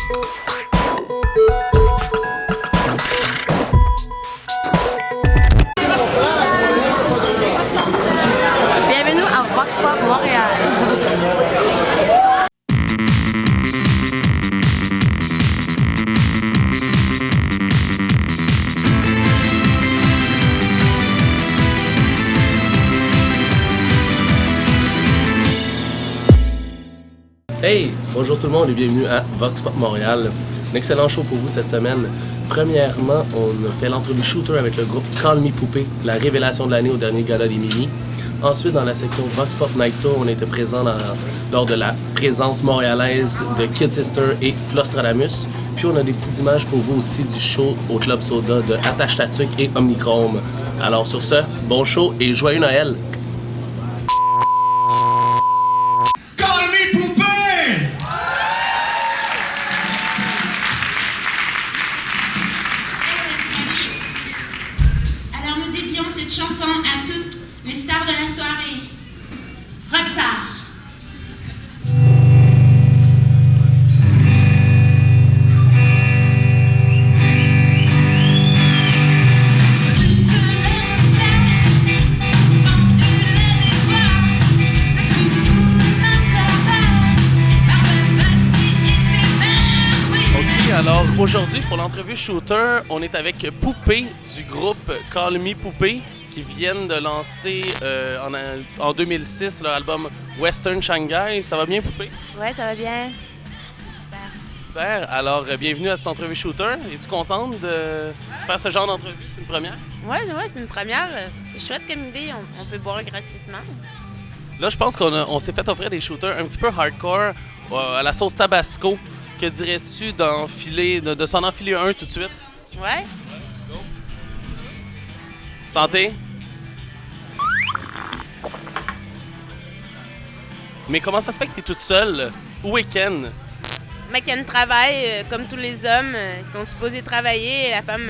Bienvenue à Vox Pop Montréal. Hey! Bonjour tout le monde et bienvenue à Vox Pop Montréal. Un excellent show pour vous cette semaine. Premièrement, on a fait l'entrevue shooter avec le groupe Call Me Poupée, la révélation de l'année au dernier gala des Mini. Ensuite, dans la section Vox Pop Night Tour, on était présent lors de la présence montréalaise de Kid Sister et Flostradamus. Puis on a des petites images pour vous aussi du show au Club Soda de Attache Tatuc et Omnichrome. Alors sur ce, bon show et joyeux Noël! Alors nous dédions cette chanson à toutes les stars de la soirée. Rockstar. Alors aujourd'hui, pour l'entrevue shooter, on est avec Poupée du groupe Call Me Poupée qui viennent de lancer en 2006 leur album Western Shanghai. Ça va bien, Poupée? Ouais, ça va bien. Super. Alors, bienvenue à cette entrevue shooter. Es-tu contente de faire ce genre d'entrevue? C'est une première? Ouais, c'est une première. C'est chouette comme idée. On peut boire gratuitement. Là, je pense qu'on s'est fait offrir des shooters un petit peu hardcore à la sauce Tabasco. Que dirais-tu de s'en enfiler un tout de suite? Ouais. Santé? Mais comment ça se fait que t'es toute seule? Où est Ken? Mais Ken travaille comme tous les hommes. Ils sont supposés travailler et la femme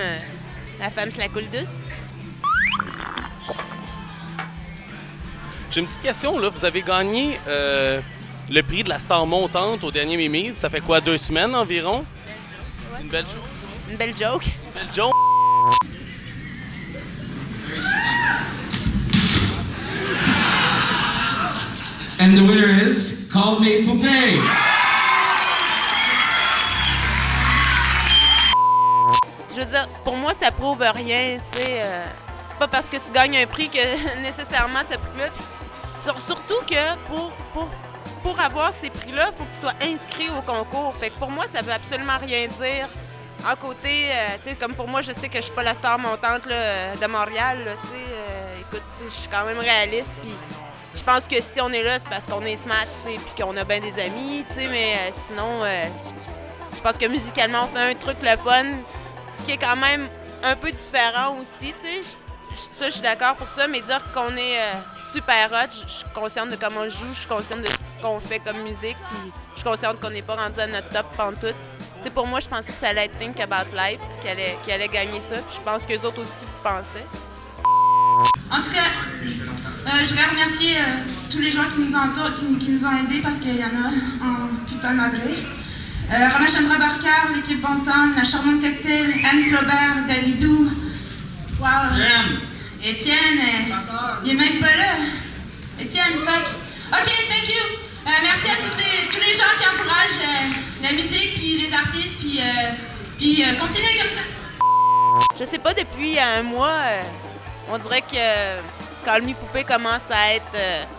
se la coule douce. J'ai une petite question, là. Vous avez gagné le prix de la star montante au dernier Mimi's. Ça fait quoi, 2 semaines environ? Ouais, Une belle chose. Une belle joke. Belle joke. And the winner is Call Me Poupée. Je veux dire, pour moi, ça prouve rien, tu sais. C'est pas parce que tu gagnes un prix que nécessairement ce prix-là. Surtout que pour avoir ces prix-là, il faut que tu sois inscrit au concours. Fait que pour moi, ça veut absolument rien dire. À côté, tu sais, comme pour moi, je sais que je suis pas la star montante là, de Montréal, là, tu sais. Écoute, je suis quand même réaliste, puis je pense que si on est là, c'est parce qu'on est smart, tu sais, puis qu'on a bien des amis, tu sais, mais sinon, je pense que musicalement, on fait un truc le fun qui est quand même un peu différent aussi, tu sais. Ça, je suis d'accord pour ça, mais dire qu'on est super hot, je suis consciente de comment on joue, je suis consciente de ce qu'on fait comme musique, puis je suis consciente qu'on n'est pas rendu à notre top pantoute. Tu sais, pour moi, je pensais que ça allait être Think About Life, qu'il allait gagner ça, puis je pense qu'eux autres aussi pensaient. En tout cas, je vais remercier tous les gens qui nous entourent, qui nous ont aidés parce qu'il y en a en putain de madré. Rama Chandra Barkar, l'équipe Bonson, la Charmante Cocktail, Anne Flaubert, Davidou. Wow. Étienne, il est même pas là. Étienne, fuck. OK, thank you. Merci à tous les gens qui encouragent la musique, puis les artistes, puis continuez comme ça. Je sais pas, depuis un mois, on dirait que Call Me Poupée commence à être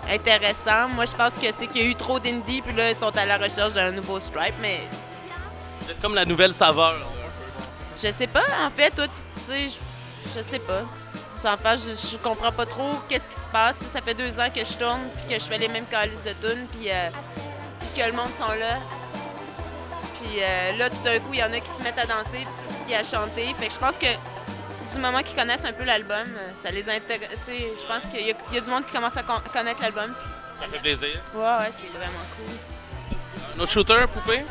intéressant. Moi, je pense que c'est qu'il y a eu trop d'indie, puis là, ils sont à la recherche d'un nouveau stripe, mais... Vous êtes comme la nouvelle saveur. Je sais pas, en fait, toi, tu sais, je sais pas. Sans faire, je comprends pas trop qu'est-ce qui se passe. Ça fait 2 ans que je tourne, puis que je fais les mêmes calices de tunes, puis que le monde sont là. Puis là, tout d'un coup, il y en a qui se mettent à danser, puis à chanter. Fait que je pense que du moment qu'ils connaissent un peu l'album, ça les intéresse. Tu sais, je pense qu'il y a du monde qui commence à connaître l'album. Ça fait plaisir. Ouais, c'est vraiment cool. Un autre shooter, Poupée?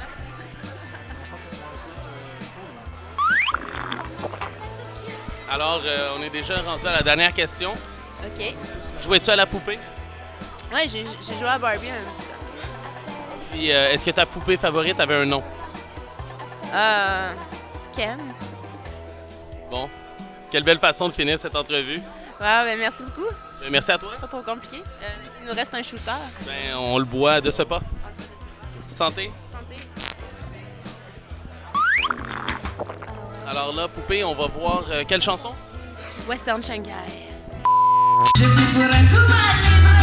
Alors, on est déjà rendu à la dernière question. OK. Jouais-tu à la poupée? Ouais, j'ai joué à Barbie un petit temps. Puis, est-ce que ta poupée favorite avait un nom? Ken. Bon, quelle belle façon de finir cette entrevue. Ouais, ben merci beaucoup. Merci à toi. Pas trop compliqué. Il nous reste un shooter. Ben, on le boit de ce pas. Santé. Santé. Alors là, Poupée, on va voir quelle chanson? Western Shanghai. Je vis pour un coup mal livré.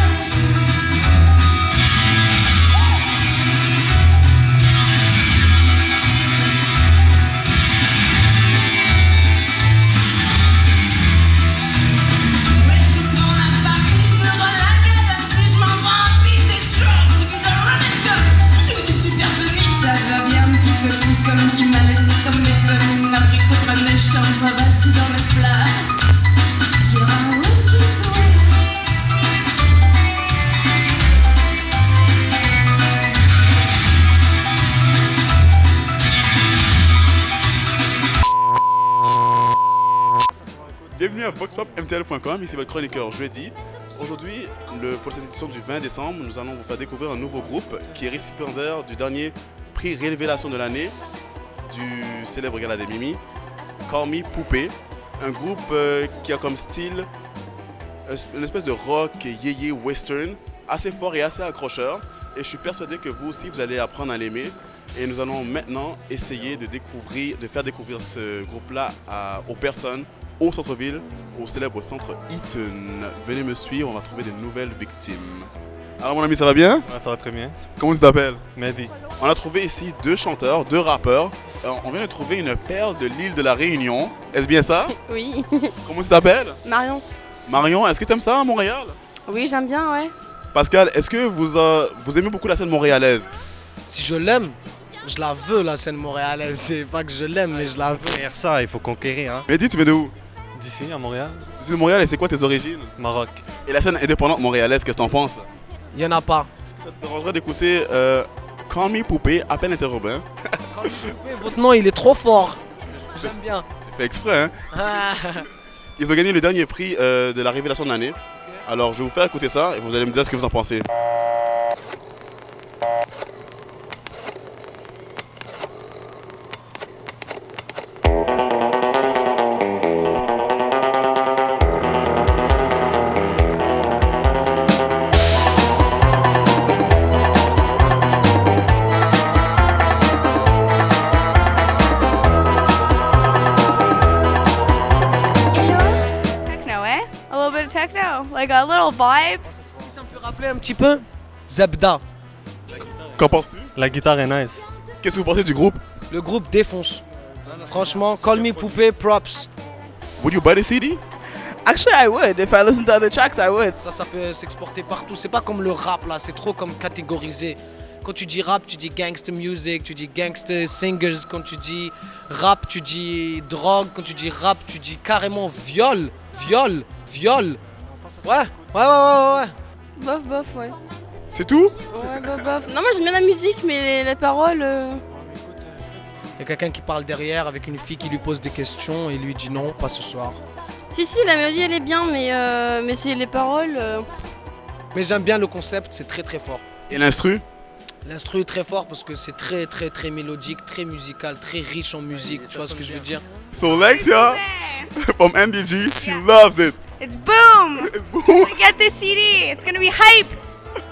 Ouais, je veux prendre un parti sur la gueule. Je m'en vais en piste des strokes. Je vis dans run and gun. Je suis supersonique, ça va bien. Un petit peu plus comme tu m'as laissé tomber comme une abricot de neige. Je t'envoie assis dans le plat. Sur un whisky soir. Bienvenue à voxpopmtl.com, ici votre chroniqueur jeudi. Aujourd'hui, pour cette édition du 20 décembre, nous allons vous faire découvrir un nouveau groupe qui est récipiendaire du dernier prix Révélation de l'année du célèbre gala des Mimi, Call Me Poupée. Un groupe qui a comme style une espèce de rock yéyé western, assez fort et assez accrocheur. Et je suis persuadé que vous aussi, vous allez apprendre à l'aimer. Et nous allons maintenant essayer de faire découvrir ce groupe-là aux personnes au centre-ville, au célèbre centre Eaton. Venez me suivre, on va trouver des nouvelles victimes. Alors mon ami, ça va bien? Ouais, ça va très bien. Comment tu t'appelles? Mehdi. On a trouvé ici 2 chanteurs, 2 rappeurs. On vient de trouver une perle de l'île de la Réunion. Est-ce bien ça? Oui. Comment tu t'appelles? Marion. Marion, est-ce que tu aimes ça à Montréal? Oui, j'aime bien, ouais. Pascal, est-ce que vous aimez beaucoup la scène montréalaise? Si je l'aime, je la veux, la scène montréalaise. C'est pas que je l'aime, mais je la veux. Faire ça, il faut conquérir. Hein. Mehdi, tu viens de où? D'ici, à Montréal, Tu viens de Montréal et c'est quoi tes origines? Maroc. Et la scène indépendante montréalaise, qu'est-ce que t'en penses? Il y en a pas. Est-ce que ça te dérangerait d'écouter Call Me Poupée, à peine interurbain? Votre nom, il est trop fort. J'aime bien. C'est fait exprès, hein? Ah. Ils ont gagné le dernier prix de la Révélation de l'année. Alors je vais vous faire écouter ça et vous allez me dire ce que vous en pensez. Techno, eh? A little bit of techno, like a little vibe. Ça me fait rappeler un petit peu Zebda. Qu'en penses-tu? La guitare est nice. Qu'est-ce que vous pensez du groupe? Le groupe défonce. Franchement, Call Me Poupée, props. Would you buy the CD? Actually, I would. If I listened to other tracks, I would. Ça peut s'exporter partout. C'est pas comme le rap là, c'est trop comme catégorisé. Quand tu dis rap, tu dis gangster music, tu dis gangster singers. Quand tu dis rap, tu dis drogue. Quand tu dis rap, tu dis carrément viol. Viol. Ouais. Bof, bof, ouais. C'est tout? Ouais, bof, bof. Non, moi j'aime bien la musique, mais les paroles. Il y a quelqu'un qui parle derrière avec une fille qui lui pose des questions et lui dit non, pas ce soir. Si, la mélodie elle est bien, mais c'est les paroles. Mais j'aime bien le concept, c'est très très fort. Et l'instru? L'instru est très fort parce que c'est très très très mélodique, très musical, très riche en musique, tu vois ce que je veux dire? So Lexia, from NDG, she loves it. It's boom! It's boom. Get this CD! It's gonna be hype!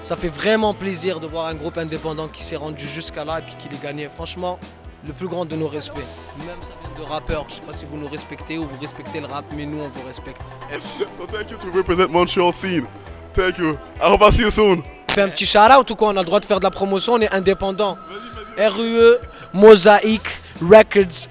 Ça fait vraiment plaisir de voir un groupe indépendant qui s'est rendu jusqu'à là et puis qui l'a gagné. Franchement, le plus grand de nos respects. Même ça vient de rappeurs, je sais pas si vous nous respectez ou vous respectez le rap, mais nous on vous respecte. So thank you to represent Montreal scene. Thank you. I hope I see you soon. On fait un petit shout-out ou quoi? On a le droit de faire de la promotion, on est indépendant. RUE, Mosaïque, Records.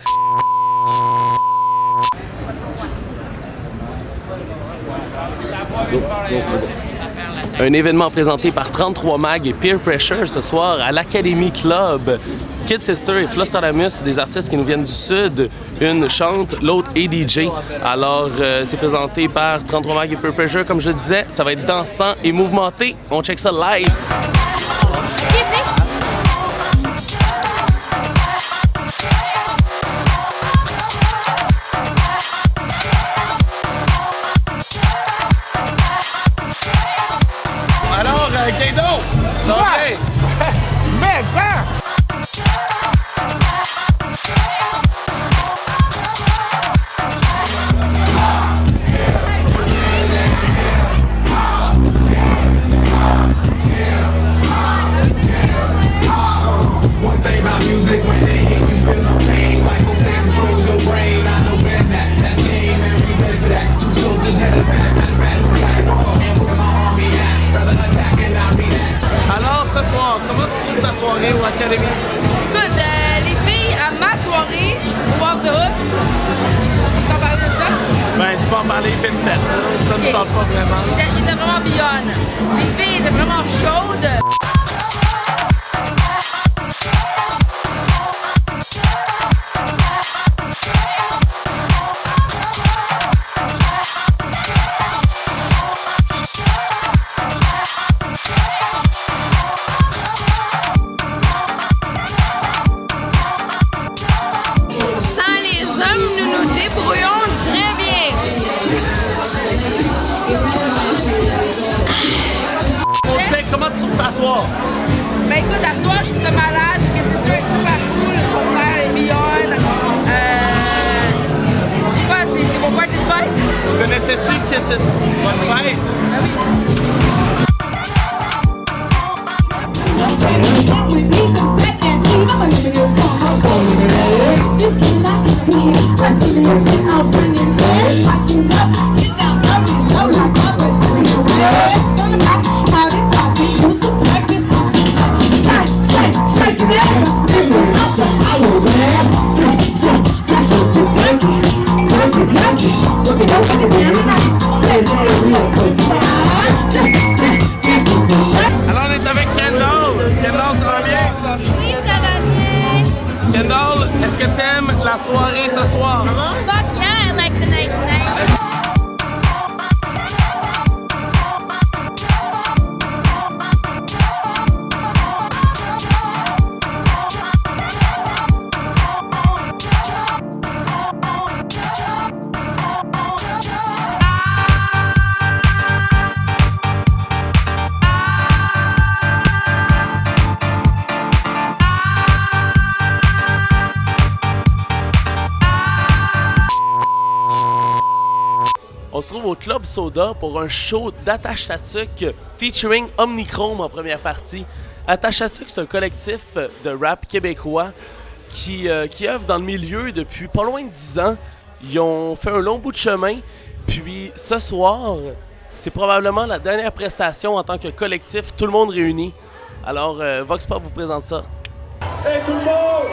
Un événement présenté par 33 Mag et Peer Pressure ce soir à l'Académie Club. Kid Sister et Flossaramus, des artistes qui nous viennent du Sud. Une chante, l'autre est DJ. Alors, c'est présenté par 33 Mag et Peer Pressure. Comme je disais, ça va être dansant et mouvementé. On check ça live. Alors, Guido, ça va bien? Mais ça! off the hook. Tu peux parler de ça? Ben, tu peux en parler vite fait. Ça ne Ok. tente pas vraiment. Il était vraiment beyond. Les filles étaient vraiment chaudes. Sans les hommes, nous nous débrouillons très bien. On sait comment tu trouves ça à soir? Ben écoute, à soir, je trouve ça malade. Que c'est super cool. Son frère est beyond. Je sais pas, c'est mon party de fête. Connaissais-tu Kids Is Bonne Fête? Ah oui. Alors, on est avec Kendall. Kendall, ça va bien? Oui, ça va bien. Kendall, est-ce que t'aimes la soirée ce soir? Fuck yeah, I like the night tonight. On se trouve au Club Soda pour un show d'Attache Tatuc featuring Omnichrome en première partie. Attache Tatuc, c'est un collectif de rap québécois qui œuvre dans le milieu depuis pas loin de 10 ans. Ils ont fait un long bout de chemin. Puis ce soir, c'est probablement la dernière prestation en tant que collectif, tout le monde réuni. Alors, Vox Pop vous présente ça. Hey tout le monde!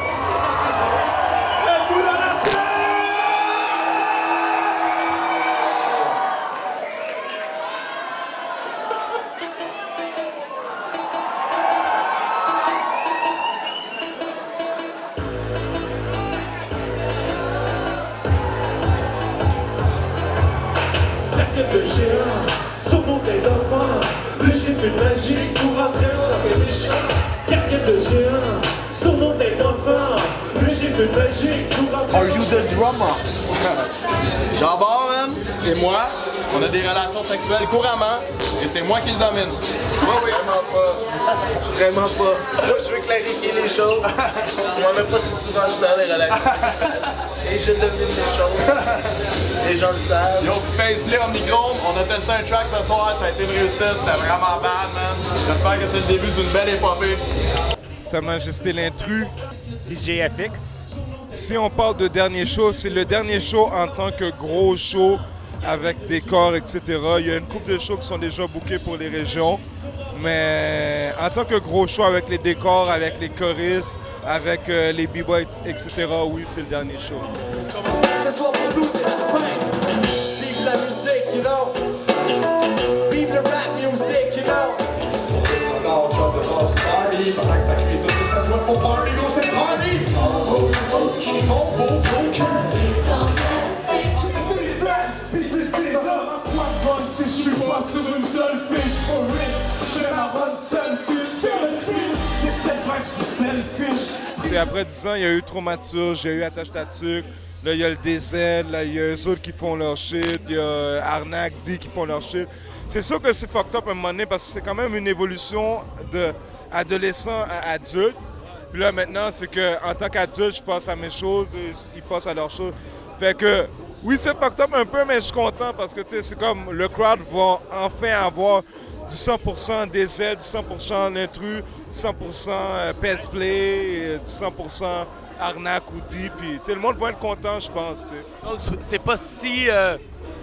Casquette de géant, saumon d'enfant, le chiffre magique pour entrer dans la méchant. Casquette de géant, saumon d'enfant, le chiffre magique pour entrer. Are you the drummer? D'abord, man, et moi, on a des relations sexuelles couramment, et c'est moi qui le domine. Oui, vraiment pas. Vraiment pas. Moi, je veux clarifier les choses. On n'en a pas si souvent ça, les relations sexuelles. Et je domine les choses. Les gens le savent. Yo, Faceplay en micro, on a testé un track ce soir, ça a été une réussite, c'était vraiment bad, man. J'espère que c'est le début d'une belle épopée. Sa Majesté l'intrus, DJ FX. Si on parle de dernier show, c'est le dernier show en tant que gros show avec décors, etc. Il y a une couple de shows qui sont déjà bookés pour les régions. Mais en tant que gros show avec les décors, avec les choristes, avec les b-boys, etc., oui, c'est le dernier show. Ce soir pour nous c'est la fête. Vive la musique, you know. Vive le rap music, you know. Alors, on chante le boss party. Pendant que ça cuise, ça soit pour party, on c'est party. Oh, Pis c'est bizarre, quoi de bonne si je suis pas sur une seule fiche. For real, je fais la bonne selfie. C'est peut-être vrai que je suis selfish. Et après 10 ans, il y a eu Traumaturge, il y a eu Attache Tatuc, là il y a le DZ, là il y a eux autres qui font leur shit, il y a Arnaque, D qui font leur shit. C'est sûr que c'est fucked up à un moment donné parce que c'est quand même une évolution d'adolescent à adulte. Puis là maintenant, c'est qu'en tant qu'adulte, je passe à mes choses, ils passent à leurs choses. Fait que oui, c'est fucked up un peu, mais je suis content parce que c'est comme le crowd va enfin avoir du 100% DZ, du 100% l'intrus, du 100% Pestplay, du 100% Arnaque ou D. Puis le monde va être content, je pense. T'sais. Donc, c'est pas si...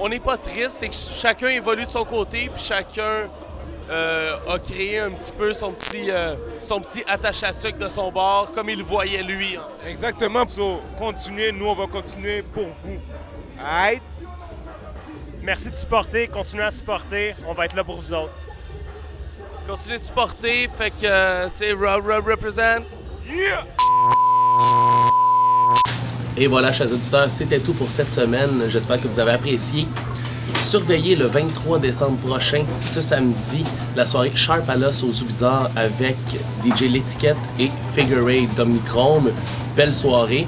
on n'est pas triste, c'est que chacun évolue de son côté, puis chacun a créé un petit peu son petit attache à sucre de son bord, comme il le voyait lui. Hein. Exactement. So, continuez, nous on va continuer pour vous. Alright? Merci de supporter, continuez à supporter, on va être là pour vous autres. Continuez de supporter, fait que, tu sais, represent. Yeah! Et voilà, chers auditeurs, c'était tout pour cette semaine. J'espère que vous avez apprécié. Surveillez le 23 décembre prochain, ce samedi, la soirée Sharp à l'os au Zoubizarre avec DJ L'Étiquette et Figure 8 d'Omnichrome. Belle soirée.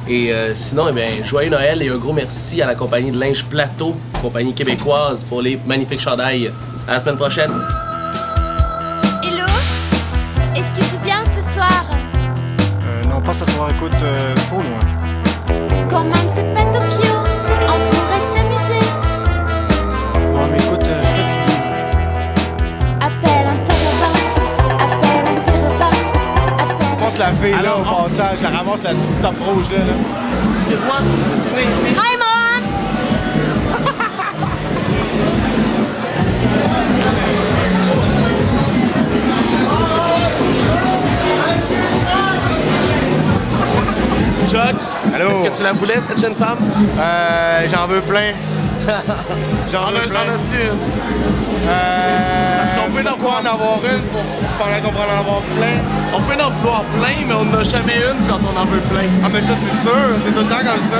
Et sinon, eh bien, joyeux Noël et un gros merci à la compagnie de linge Plateau, compagnie québécoise, pour les magnifiques chandails. À la semaine prochaine! Hello? Est-ce que tu viens ce soir? Non, pas ce soir, écoute, trop loin. Comment c'est pas Tokyo? On pourrait s'amuser. Non, mais écoute, je te dis. Appelle un terroriste. Appelle un terroriste. Ramasse la fille là au passage, la ramasse la petite top rouge là. Excuse-moi, tu venais ici? Hi, Mom! Chuck, allô? Est-ce que tu la voulais, cette jeune femme? J'en veux plein. J'en veux plein. En as-tu une? Est-ce qu'on peut en avoir une pendant qu'on pourrait en avoir plein? On peut en vouloir plein, mais on n'en a jamais une quand on en veut plein. Ah mais ça c'est sûr, c'est tout le temps comme ça.